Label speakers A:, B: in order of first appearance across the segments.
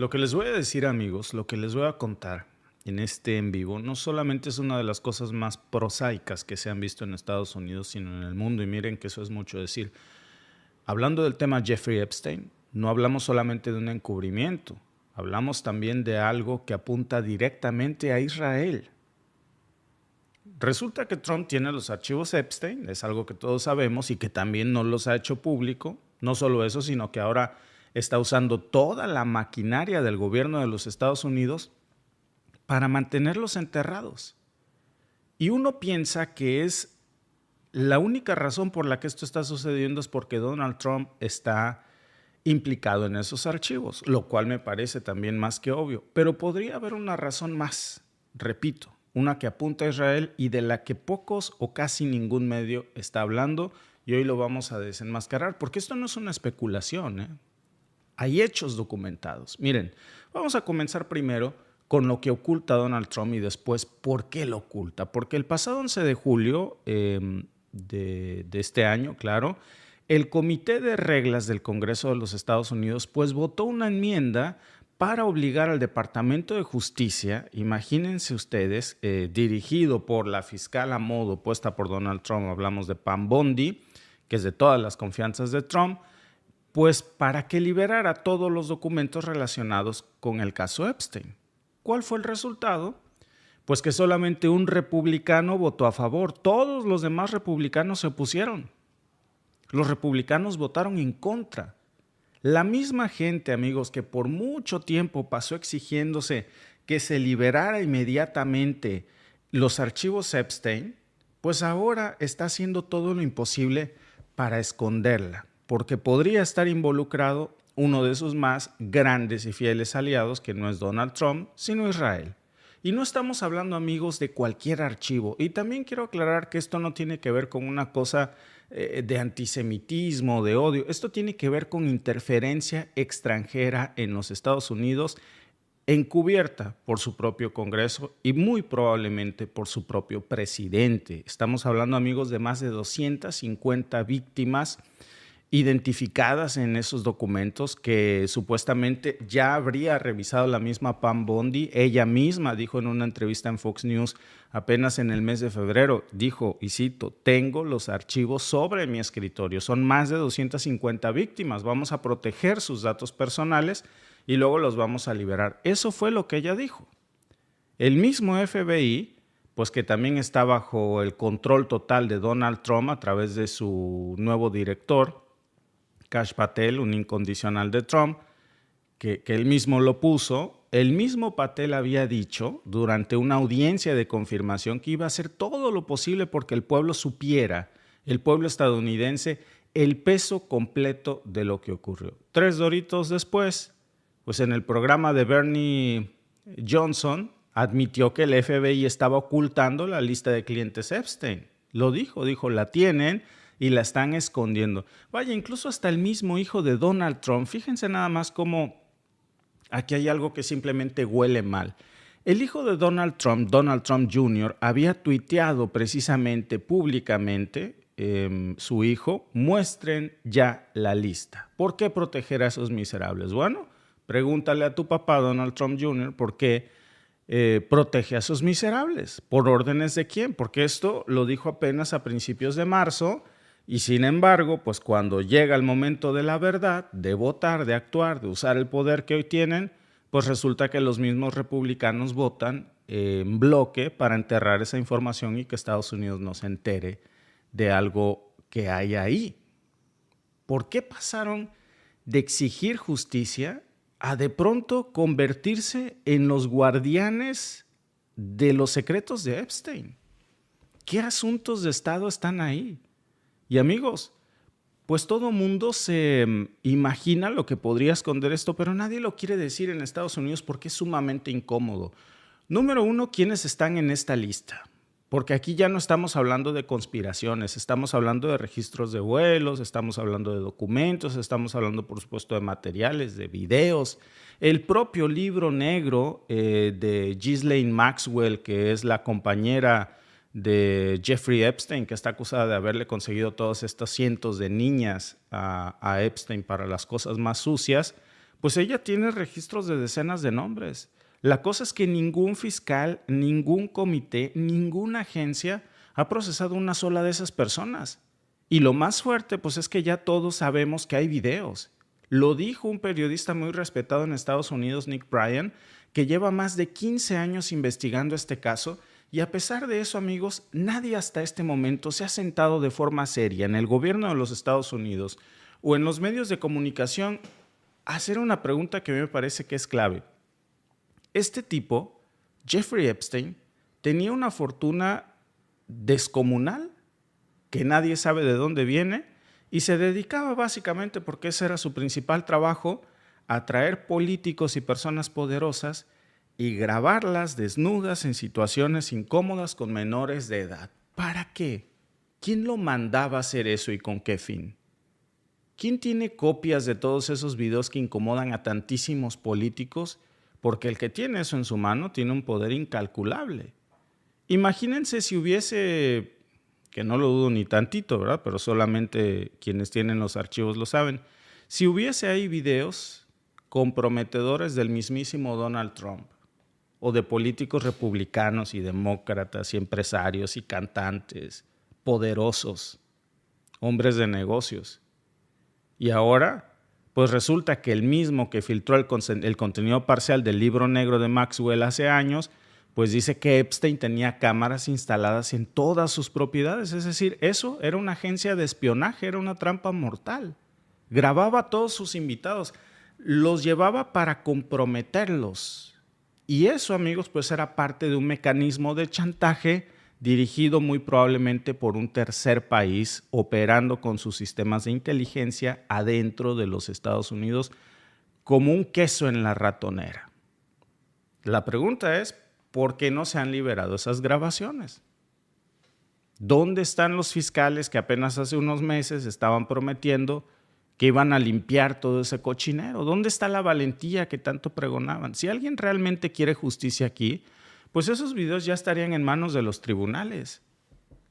A: Lo que les voy a decir, amigos, lo que les voy a contar en este en vivo, no solamente es una de las cosas más prosaicas que se han visto en Estados Unidos, sino en el mundo, y miren que eso es mucho decir. Hablando del tema Jeffrey Epstein, no hablamos solamente de un encubrimiento, hablamos también de algo que apunta directamente a Israel. Resulta que Trump tiene los archivos Epstein, es algo que todos sabemos y que también no los ha hecho público. No solo eso, sino que ahora está usando toda la maquinaria del gobierno de los Estados Unidos para mantenerlos enterrados. Y uno piensa que es la única razón por la que esto está sucediendo es porque Donald Trump está implicado en esos archivos, lo cual me parece también más que obvio. Pero podría haber una razón más, repito, una que apunta a Israel y de la que pocos o casi ningún medio está hablando, y hoy lo vamos a desenmascarar, porque esto no es una especulación, ¿eh? Hay hechos documentados. Miren, vamos a comenzar primero con lo que oculta Donald Trump y después por qué lo oculta. Porque el pasado 11 de julio de este año, claro, el Comité de Reglas del Congreso de los Estados Unidos pues votó una enmienda para obligar al Departamento de Justicia, imagínense ustedes, dirigido por la fiscal a modo puesta por Donald Trump, hablamos de Pam Bondi, que es de todas las confianzas de Trump, pues para que liberara todos los documentos relacionados con el caso Epstein. ¿Cuál fue el resultado? Pues que solamente un republicano votó a favor, todos los demás republicanos se opusieron. Los republicanos votaron en contra. La misma gente, amigos, que por mucho tiempo pasó exigiéndose que se liberara inmediatamente los archivos Epstein, pues ahora está haciendo todo lo imposible para esconderla, porque podría estar involucrado uno de sus más grandes y fieles aliados, que no es Donald Trump, sino Israel. Y no estamos hablando, amigos, de cualquier archivo. Y también quiero aclarar que esto no tiene que ver con una cosa de antisemitismo, de odio. Esto tiene que ver con interferencia extranjera en los Estados Unidos, encubierta por su propio Congreso y muy probablemente por su propio presidente. Estamos hablando, amigos, de más de 250 víctimas identificadas en esos documentos que supuestamente ya habría revisado la misma Pam Bondi. Ella misma dijo en una entrevista en Fox News apenas en el mes de febrero, dijo, y cito, tengo los archivos sobre mi escritorio, son más de 250 víctimas, vamos a proteger sus datos personales y luego los vamos a liberar. Eso fue lo que ella dijo. El mismo FBI, pues que también está bajo el control total de Donald Trump a través de su nuevo director, Kash Patel, un incondicional de Trump, que él mismo lo puso. El mismo Patel había dicho durante una audiencia de confirmación que iba a hacer todo lo posible porque el pueblo supiera, el pueblo estadounidense, el peso completo de lo que ocurrió. 3 doritos después, pues en el programa de Bernie Johnson, admitió que el FBI estaba ocultando la lista de clientes Epstein. Lo dijo, la tienen y la están escondiendo. Vaya, incluso hasta el mismo hijo de Donald Trump, fíjense nada más cómo aquí hay algo que simplemente huele mal. El hijo de Donald Trump Jr., había tuiteado precisamente públicamente, su hijo, muestren ya la lista. ¿Por qué proteger a esos miserables? Bueno, pregúntale a tu papá, Donald Trump Jr., por qué protege a esos miserables. ¿Por órdenes de quién? Porque esto lo dijo apenas a principios de marzo. Y sin embargo, pues cuando llega el momento de la verdad, de votar, de actuar, de usar el poder que hoy tienen, pues resulta que los mismos republicanos votan en bloque para enterrar esa información y que Estados Unidos no se entere de algo que hay ahí. ¿Por qué pasaron de exigir justicia a de pronto convertirse en los guardianes de los secretos de Epstein? ¿Qué asuntos de Estado están ahí? Y amigos, pues todo mundo se imagina lo que podría esconder esto, pero nadie lo quiere decir en Estados Unidos porque es sumamente incómodo. Número 1, ¿quiénes están en esta lista? Porque aquí ya no estamos hablando de conspiraciones, estamos hablando de registros de vuelos, estamos hablando de documentos, estamos hablando, por supuesto, de materiales, de videos. El propio libro negro de Ghislaine Maxwell, que es la compañera de Jeffrey Epstein, que está acusada de haberle conseguido todos estos cientos de niñas a Epstein para las cosas más sucias, Pues ella tiene registros de decenas de nombres. La cosa es que ningún fiscal, ningún comité, ninguna agencia ha procesado una sola de esas personas. Y lo más fuerte, pues es que ya todos sabemos que hay videos. Lo dijo un periodista muy respetado en Estados Unidos, Nick Bryan, que lleva más de 15 años investigando este caso, y a pesar de eso, amigos, nadie hasta este momento se ha sentado de forma seria en el gobierno de los Estados Unidos o en los medios de comunicación a hacer una pregunta que a mí me parece que es clave. Este tipo, Jeffrey Epstein, tenía una fortuna descomunal que nadie sabe de dónde viene y se dedicaba básicamente, porque ese era su principal trabajo, a atraer políticos y personas poderosas y grabarlas desnudas en situaciones incómodas con menores de edad. ¿Para qué? ¿Quién lo mandaba a hacer eso y con qué fin? ¿Quién tiene copias de todos esos videos que incomodan a tantísimos políticos? Porque el que tiene eso en su mano tiene un poder incalculable. Imagínense si hubiese, que no lo dudo ni tantito, ¿verdad? Pero solamente quienes tienen los archivos lo saben. Si hubiese ahí videos comprometedores del mismísimo Donald Trump o de políticos republicanos y demócratas y empresarios y cantantes, poderosos, hombres de negocios. Y ahora, pues resulta que el mismo que filtró el contenido parcial del libro negro de Maxwell hace años, pues dice que Epstein tenía cámaras instaladas en todas sus propiedades. Es decir, eso era una agencia de espionaje, era una trampa mortal. Grababa a todos sus invitados, los llevaba para comprometerlos. Y eso, amigos, pues era parte de un mecanismo de chantaje dirigido muy probablemente por un tercer país operando con sus sistemas de inteligencia adentro de los Estados Unidos como un queso en la ratonera. La pregunta es, ¿por qué no se han liberado esas grabaciones? ¿Dónde están los fiscales que apenas hace unos meses estaban prometiendo que iban a limpiar todo ese cochinero? ¿Dónde está la valentía que tanto pregonaban? Si alguien realmente quiere justicia aquí, pues esos videos ya estarían en manos de los tribunales.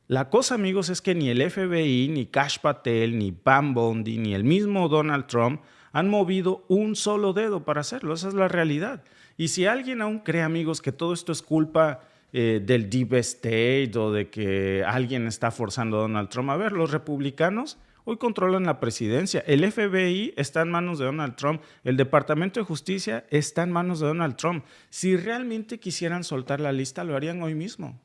A: La cosa, amigos, es que ni el FBI, ni Kash Patel, ni Pam Bondi, ni el mismo Donald Trump han movido un solo dedo para hacerlo. Esa es la realidad. Y si alguien aún cree, amigos, que todo esto es culpa del Deep State o de que alguien está forzando a Donald Trump, a ver, los republicanos hoy controlan la presidencia. El FBI está en manos de Donald Trump. El Departamento de Justicia está en manos de Donald Trump. Si realmente quisieran soltar la lista, lo harían hoy mismo.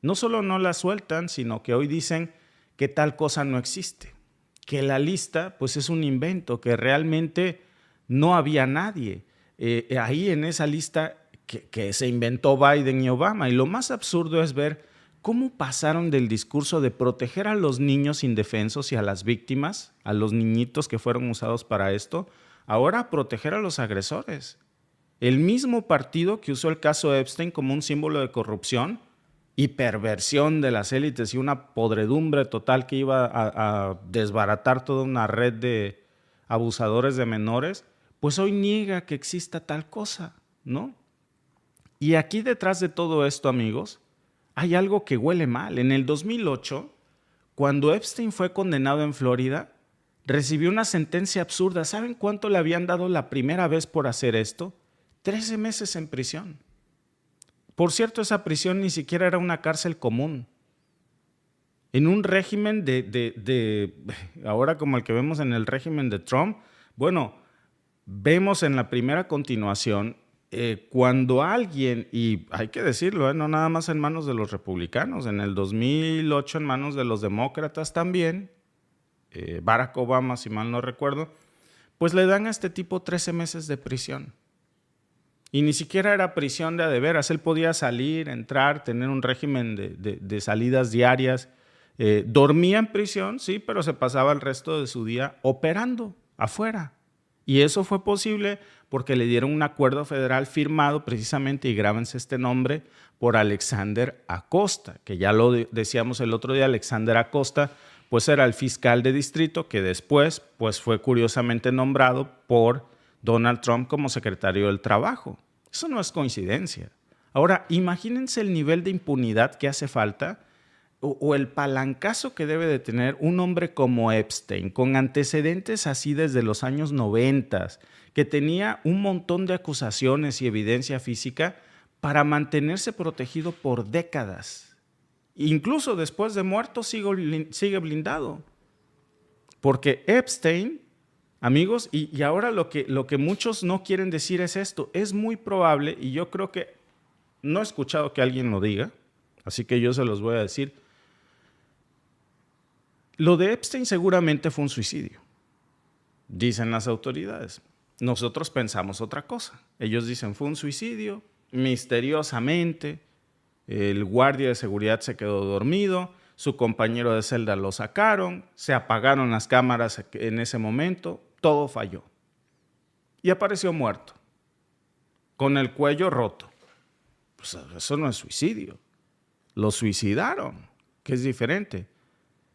A: No solo no la sueltan, sino que hoy dicen que tal cosa no existe. Que la lista pues es un invento, que realmente no había nadie ahí en esa lista que se inventó Biden y Obama. Y lo más absurdo es ver cómo pasaron del discurso de proteger a los niños indefensos y a las víctimas, a los niñitos que fueron usados para esto, ahora a proteger a los agresores. El mismo partido que usó el caso Epstein como un símbolo de corrupción y perversión de las élites y una podredumbre total que iba a desbaratar toda una red de abusadores de menores, pues hoy niega que exista tal cosa, ¿no? Y aquí detrás de todo esto, amigos, hay algo que huele mal. En el 2008, cuando Epstein fue condenado en Florida, recibió una sentencia absurda. ¿Saben cuánto le habían dado la primera vez por hacer esto? 13 meses en prisión. Por cierto, esa prisión ni siquiera era una cárcel común. En un régimen ahora como el que vemos en el régimen de Trump, bueno, vemos en la primera continuación cuando alguien, y hay que decirlo, no nada más en manos de los republicanos, en el 2008 en manos de los demócratas también, Barack Obama, si mal no recuerdo, pues le dan a este tipo 13 meses de prisión. Y ni siquiera era prisión de veras, él podía salir, entrar, tener un régimen de salidas diarias. Dormía en prisión, sí, pero se pasaba el resto de su día operando afuera. Y eso fue posible porque le dieron un acuerdo federal firmado precisamente, y grábense este nombre, por Alexander Acosta, que ya lo decíamos el otro día. Alexander Acosta pues era el fiscal de distrito que después pues fue curiosamente nombrado por Donald Trump como secretario del Trabajo. Eso no es coincidencia. Ahora, imagínense el nivel de impunidad que hace falta o el palancazo que debe de tener un hombre como Epstein, con antecedentes así desde los años 90, que tenía un montón de acusaciones y evidencia física para mantenerse protegido por décadas. Incluso después de muerto sigue blindado. Porque Epstein, amigos, y ahora lo que muchos no quieren decir es esto, es muy probable, y yo creo que no he escuchado que alguien lo diga, así que yo se los voy a decir. Lo de Epstein seguramente fue un suicidio, dicen las autoridades. Nosotros pensamos otra cosa. Ellos dicen fue un suicidio, misteriosamente, el guardia de seguridad se quedó dormido, su compañero de celda lo sacaron, se apagaron las cámaras en ese momento, todo falló. Y apareció muerto, con el cuello roto. Pues eso no es suicidio. Lo suicidaron, que es diferente.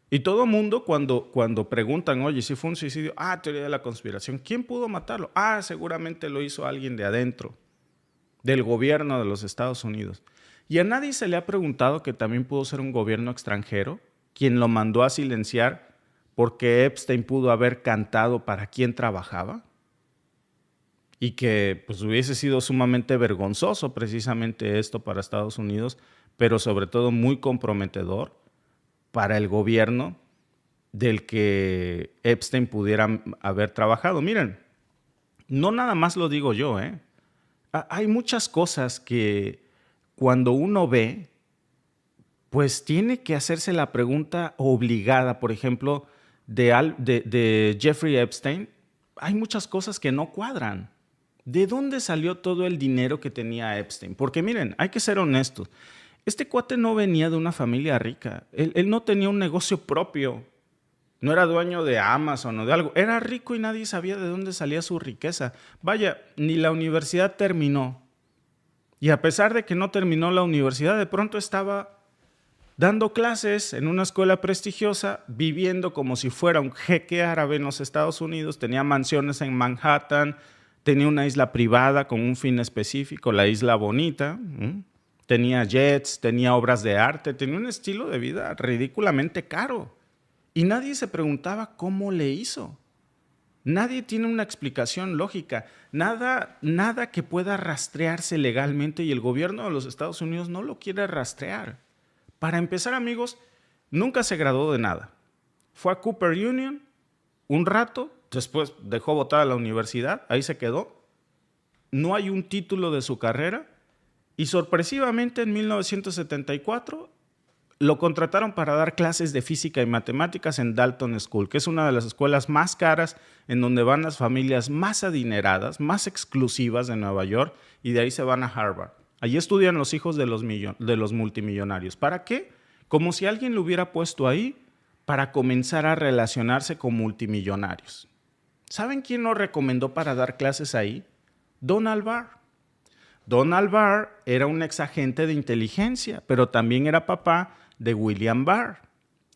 A: Y todo mundo cuando preguntan, oye, si fue un suicidio, teoría de la conspiración, ¿quién pudo matarlo? Seguramente lo hizo alguien de adentro, del gobierno de los Estados Unidos. ¿Y a nadie se le ha preguntado que también pudo ser un gobierno extranjero quien lo mandó a silenciar porque Epstein pudo haber cantado para quién trabajaba? Y que pues, hubiese sido sumamente vergonzoso precisamente esto para Estados Unidos, pero sobre todo muy comprometedor para el gobierno del que Epstein pudiera haber trabajado. Miren, no nada más lo digo yo, ¿eh? Hay muchas cosas que cuando uno ve, pues tiene que hacerse la pregunta obligada. Por ejemplo, de Jeffrey Epstein, hay muchas cosas que no cuadran. ¿De dónde salió todo el dinero que tenía Epstein? Porque miren, hay que ser honestos. Este cuate no venía de una familia rica. Él no tenía un negocio propio. No era dueño de Amazon o de algo. Era rico y nadie sabía de dónde salía su riqueza. Vaya, ni la universidad terminó. Y a pesar de que no terminó la universidad, de pronto estaba dando clases en una escuela prestigiosa, viviendo como si fuera un jeque árabe en los Estados Unidos. Tenía mansiones en Manhattan, tenía una isla privada con un fin específico, la Isla Bonita. Tenía jets, tenía obras de arte, tenía un estilo de vida ridículamente caro. Y nadie se preguntaba cómo le hizo. Nadie tiene una explicación lógica. Nada que pueda rastrearse legalmente y el gobierno de los Estados Unidos no lo quiere rastrear. Para empezar, amigos, nunca se graduó de nada. Fue a Cooper Union un rato, después dejó botada la universidad, ahí se quedó. No hay un título de su carrera. Y sorpresivamente en 1974 lo contrataron para dar clases de física y matemáticas en Dalton School, que es una de las escuelas más caras en donde van las familias más adineradas, más exclusivas de Nueva York, y de ahí se van a Harvard. Allí estudian los hijos de los multimillonarios. ¿Para qué? Como si alguien lo hubiera puesto ahí para comenzar a relacionarse con multimillonarios. ¿Saben quién lo recomendó para dar clases ahí? Donald Barr. Donald Barr era un exagente de inteligencia, pero también era papá de William Barr.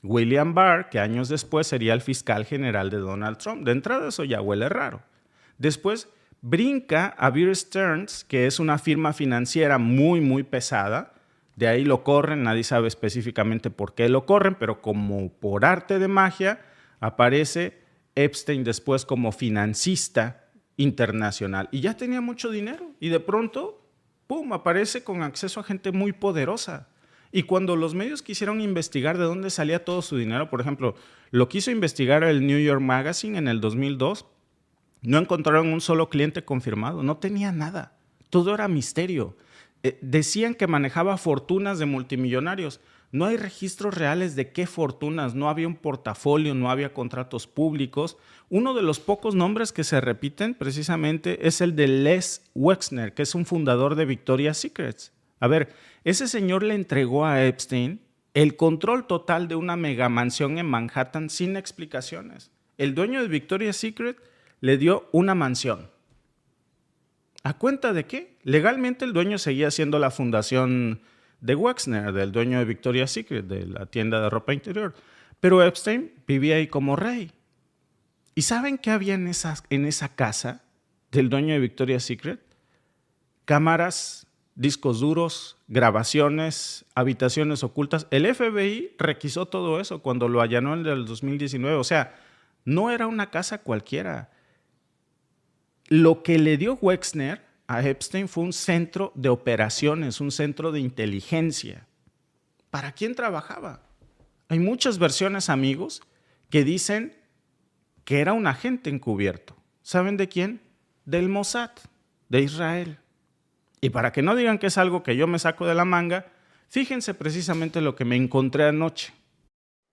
A: William Barr, que años después sería el fiscal general de Donald Trump. De entrada eso ya huele raro. Después brinca a Bear Stearns, que es una firma financiera muy, muy pesada. De ahí lo corren, nadie sabe específicamente por qué lo corren, pero como por arte de magia aparece Epstein después como financista internacional. Y ya tenía mucho dinero y de pronto, ¡pum!, aparece con acceso a gente muy poderosa. Y cuando los medios quisieron investigar de dónde salía todo su dinero, por ejemplo, lo quiso investigar el New York Magazine en el 2002, no encontraron un solo cliente confirmado, no tenía nada, todo era misterio. Decían que manejaba fortunas de multimillonarios. No hay registros reales de qué fortunas, no había un portafolio, no había contratos públicos. Uno de los pocos nombres que se repiten precisamente es el de Les Wexner, que es un fundador de Victoria's Secret. A ver, ese señor le entregó a Epstein el control total de una megamansión en Manhattan sin explicaciones. El dueño de Victoria's Secret le dio una mansión. ¿A cuenta de qué? Legalmente el dueño seguía siendo la fundación de Wexner, del dueño de Victoria's Secret, de la tienda de ropa interior. Pero Epstein vivía ahí como rey. ¿Y saben qué había en esa casa del dueño de Victoria's Secret? Cámaras, discos duros, grabaciones, habitaciones ocultas. El FBI requisó todo eso cuando lo allanó en el 2019. O sea, no era una casa cualquiera. Lo que le dio Wexner a Epstein fue un centro de operaciones, un centro de inteligencia. ¿Para quién trabajaba? Hay muchas versiones, amigos, que dicen que era un agente encubierto. ¿Saben de quién? Del Mossad, de Israel. Y para que no digan que es algo que yo me saco de la manga, fíjense precisamente lo que me encontré anoche.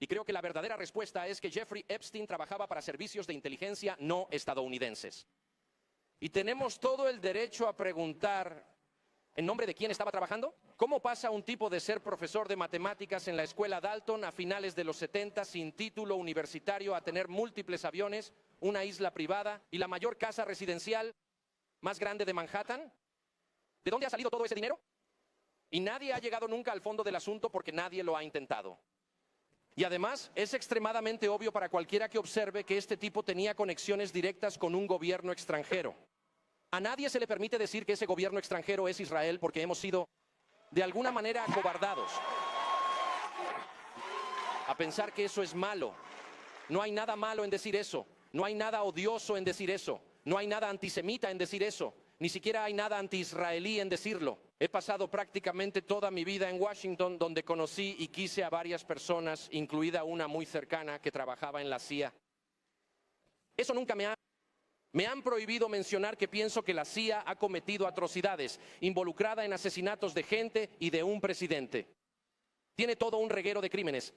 B: Y creo que la verdadera respuesta es que Jeffrey Epstein trabajaba para servicios de inteligencia no estadounidenses. Y tenemos todo el derecho a preguntar, ¿en nombre de quién estaba trabajando? ¿Cómo pasa un tipo de ser profesor de matemáticas en la escuela Dalton a finales de los 70 sin título universitario a tener múltiples aviones, una isla privada y la mayor casa residencial más grande de Manhattan? ¿De dónde ha salido todo ese dinero? Y nadie ha llegado nunca al fondo del asunto porque nadie lo ha intentado. Y además es extremadamente obvio para cualquiera que observe que este tipo tenía conexiones directas con un gobierno extranjero. A nadie se le permite decir que ese gobierno extranjero es Israel porque hemos sido de alguna manera acobardados a pensar que eso es malo. No hay nada malo en decir eso, no hay nada odioso en decir eso, no hay nada antisemita en decir eso, ni siquiera hay nada anti-israelí en decirlo. He pasado prácticamente toda mi vida en Washington, donde conocí y quise a varias personas, incluida una muy cercana que trabajaba en la CIA. Eso nunca me han prohibido mencionar que pienso que la CIA ha cometido atrocidades, involucrada en asesinatos de gente y de un presidente. Tiene todo un reguero de crímenes.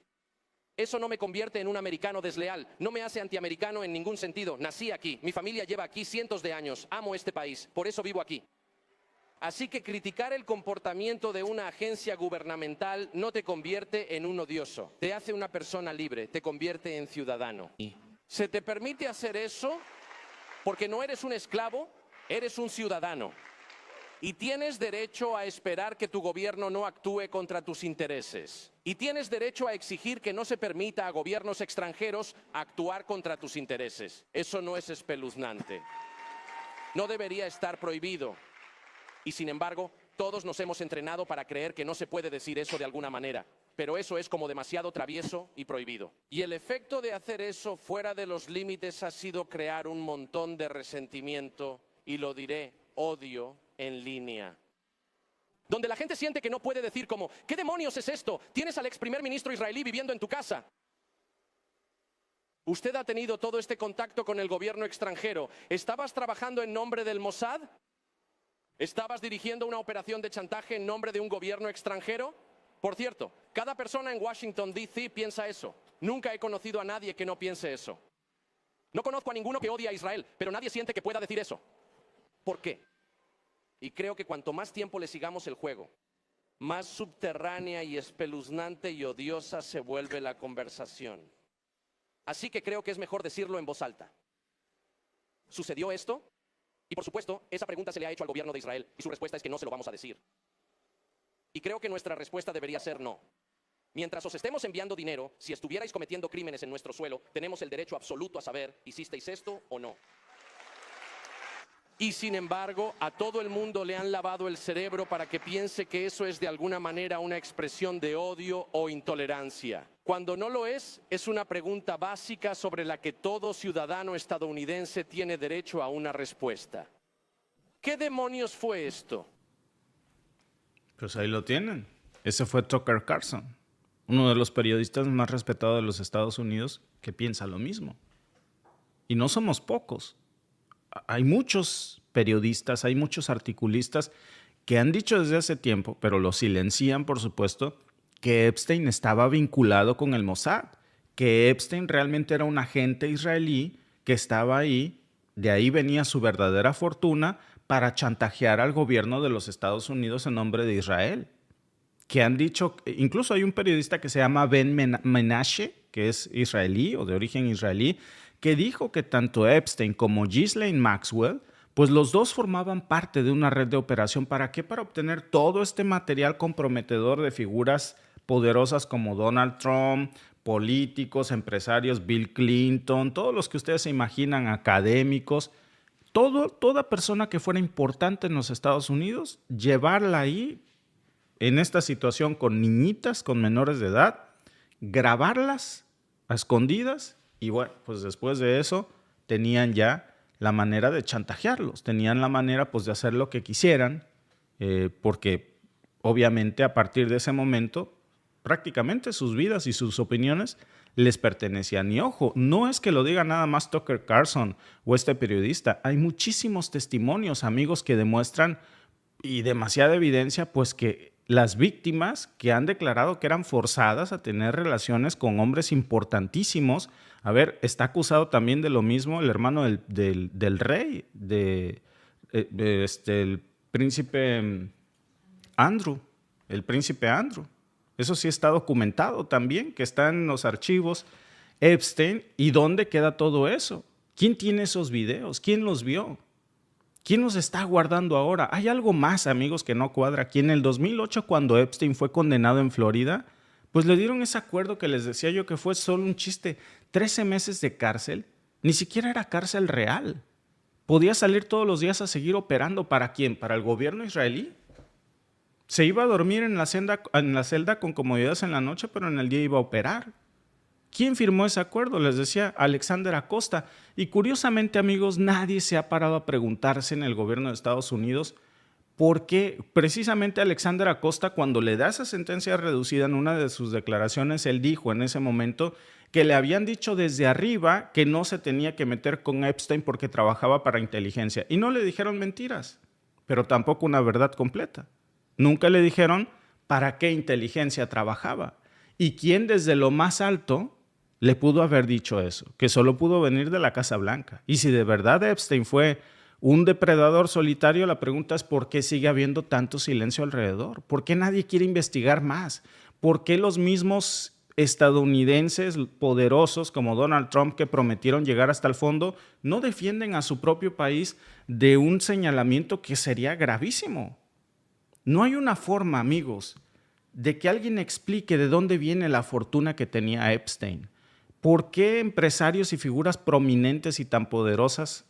B: Eso no me convierte en un americano desleal, no me hace antiamericano en ningún sentido. Nací aquí, mi familia lleva aquí cientos de años, amo este país, por eso vivo aquí. Así que criticar el comportamiento de una agencia gubernamental no te convierte en un odioso, te hace una persona libre, te convierte en ciudadano. ¿Se te permite hacer eso? Porque no eres un esclavo, eres un ciudadano. Y tienes derecho a esperar que tu gobierno no actúe contra tus intereses. Y tienes derecho a exigir que no se permita a gobiernos extranjeros actuar contra tus intereses. Eso no es espeluznante. No debería estar prohibido. Y sin embargo, todos nos hemos entrenado para creer que no se puede decir eso de alguna manera. Pero eso es como demasiado travieso y prohibido. Y el efecto de hacer eso fuera de los límites ha sido crear un montón de resentimiento, y lo diré, odio en línea. Donde la gente siente que no puede decir como, ¿qué demonios es esto? Tienes al ex primer ministro israelí viviendo en tu casa. Usted ha tenido todo este contacto con el gobierno extranjero. ¿Estabas trabajando en nombre del Mossad? ¿Estabas dirigiendo una operación de chantaje en nombre de un gobierno extranjero? Por cierto, cada persona en Washington, D.C. piensa eso. Nunca he conocido a nadie que no piense eso. No conozco a ninguno que odie a Israel, pero nadie siente que pueda decir eso. ¿Por qué? Y creo que cuanto más tiempo le sigamos el juego, más subterránea y espeluznante y odiosa se vuelve la conversación. Así que creo que es mejor decirlo en voz alta. ¿Sucedió esto? Y por supuesto, esa pregunta se le ha hecho al gobierno de Israel y su respuesta es que no se lo vamos a decir. Y creo que nuestra respuesta debería ser no. Mientras os estemos enviando dinero, si estuvierais cometiendo crímenes en nuestro suelo, tenemos el derecho absoluto a saber, ¿hicisteis esto o no? Y sin embargo, a todo el mundo le han lavado el cerebro para que piense que eso es de alguna manera una expresión de odio o intolerancia. Cuando no lo es una pregunta básica sobre la que todo ciudadano estadounidense tiene derecho a una respuesta. ¿Qué demonios fue esto?
A: Pues ahí lo tienen. Ese fue Tucker Carlson, uno de los periodistas más respetados de los Estados Unidos, que piensa lo mismo. Y no somos pocos. Hay muchos periodistas, hay muchos articulistas que han dicho desde hace tiempo, pero lo silencian, por supuesto, que Epstein estaba vinculado con el Mossad, que Epstein realmente era un agente israelí que estaba ahí, de ahí venía su verdadera fortuna para chantajear al gobierno de los Estados Unidos en nombre de Israel. Que han dicho, incluso hay un periodista que se llama Ben Menashe, que es israelí o de origen israelí, que dijo que tanto Epstein como Ghislaine Maxwell, pues los dos formaban parte de una red de operación. ¿Para qué? Para obtener todo este material comprometedor de figuras poderosas como Donald Trump, políticos, empresarios, Bill Clinton, todos los que ustedes se imaginan, académicos, toda persona que fuera importante en los Estados Unidos, llevarla ahí en esta situación con niñitas, con menores de edad, grabarlas a escondidas y bueno, pues después de eso tenían ya la manera de chantajearlos, tenían la manera pues de hacer lo que quisieran, porque obviamente a partir de ese momento prácticamente sus vidas y sus opiniones les pertenecían. Y ojo, no es que lo diga nada más Tucker Carlson o este periodista, hay muchísimos testimonios, amigos, que demuestran y demasiada evidencia pues que las víctimas que han declarado que eran forzadas a tener relaciones con hombres importantísimos. A ver, está acusado también de lo mismo el hermano del rey, el príncipe Andrew, el príncipe Andrew. Eso sí está documentado también, que está en los archivos Epstein. ¿Y dónde queda todo eso? ¿Quién tiene esos videos? ¿Quién los vio? ¿Quién los está guardando ahora? Hay algo más, amigos, que no cuadra. Aquí en el 2008, cuando Epstein fue condenado en Florida, pues le dieron ese acuerdo que les decía yo que fue solo un chiste. 13 meses de cárcel, ni siquiera era cárcel real. Podía salir todos los días a seguir operando. ¿Para quién? ¿Para el gobierno israelí? Se iba a dormir en la celda con comodidades en la noche, pero en el día iba a operar. ¿Quién firmó ese acuerdo? Les decía Alexander Acosta. Y curiosamente, amigos, nadie se ha parado a preguntarse en el gobierno de Estados Unidos por qué precisamente Alexander Acosta, cuando le da esa sentencia reducida en una de sus declaraciones, él dijo en ese momento que le habían dicho desde arriba que no se tenía que meter con Epstein porque trabajaba para inteligencia. Y no le dijeron mentiras, pero tampoco una verdad completa. Nunca le dijeron para qué inteligencia trabajaba. ¿Y quién desde lo más alto le pudo haber dicho eso? Que solo pudo venir de la Casa Blanca. Y si de verdad Epstein fue un depredador solitario, la pregunta es ¿por qué sigue habiendo tanto silencio alrededor? ¿Por qué nadie quiere investigar más? ¿Por qué los mismos estadounidenses poderosos como Donald Trump, que prometieron llegar hasta el fondo, no defienden a su propio país de un señalamiento que sería gravísimo? No hay una forma, amigos, de que alguien explique de dónde viene la fortuna que tenía Epstein. ¿Por qué empresarios y figuras prominentes y tan poderosas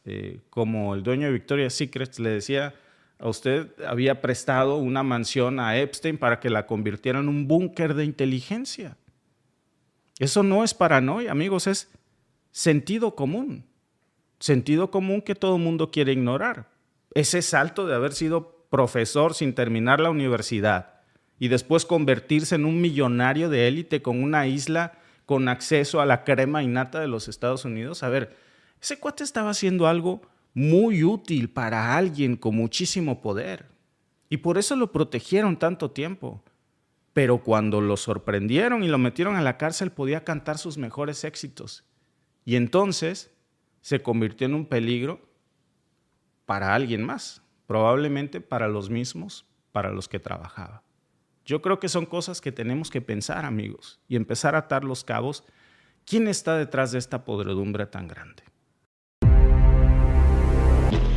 A: como el dueño de Victoria's Secret le decía a usted había prestado una mansión a Epstein para que la convirtiera en un búnker de inteligencia? Eso no es paranoia, amigos, es sentido común. Sentido común que todo el mundo quiere ignorar. Ese salto de haber sido profesor sin terminar la universidad y después convertirse en un millonario de élite con una isla con acceso a la crema innata de los Estados Unidos. A ver, ese cuate estaba haciendo algo muy útil para alguien con muchísimo poder y por eso lo protegieron tanto tiempo. Pero cuando lo sorprendieron y lo metieron a la cárcel podía cantar sus mejores éxitos y entonces se convirtió en un peligro para alguien más, probablemente para los mismos para los que trabajaba. Yo creo que son cosas que tenemos que pensar, amigos, y empezar a atar los cabos. ¿Quién está detrás de esta podredumbre tan grande?